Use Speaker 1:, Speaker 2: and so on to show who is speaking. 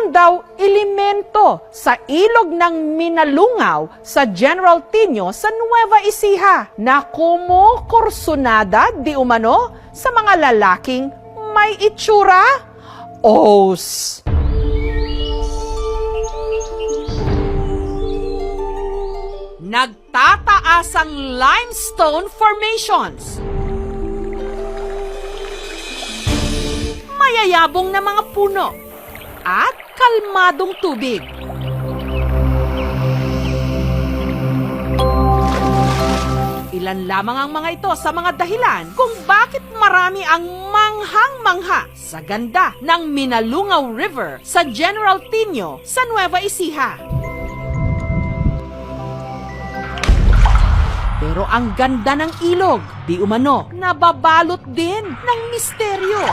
Speaker 1: mayroon daw elemento sa ilog ng Minalungaw sa General Tino sa Nueva Ecija na kumukursunada di umano sa mga lalaking may itsura. Os! Nagtataas ang limestone formations. Mayayabong na mga puno at kalmadong tubig. Ilan lamang ang mga ito sa mga dahilan kung bakit marami ang manghang-mangha sa ganda ng Minalungaw River sa General Tino sa Nueva Ecija. Pero ang ganda ng ilog, di umano, nababalot din ng misteryo.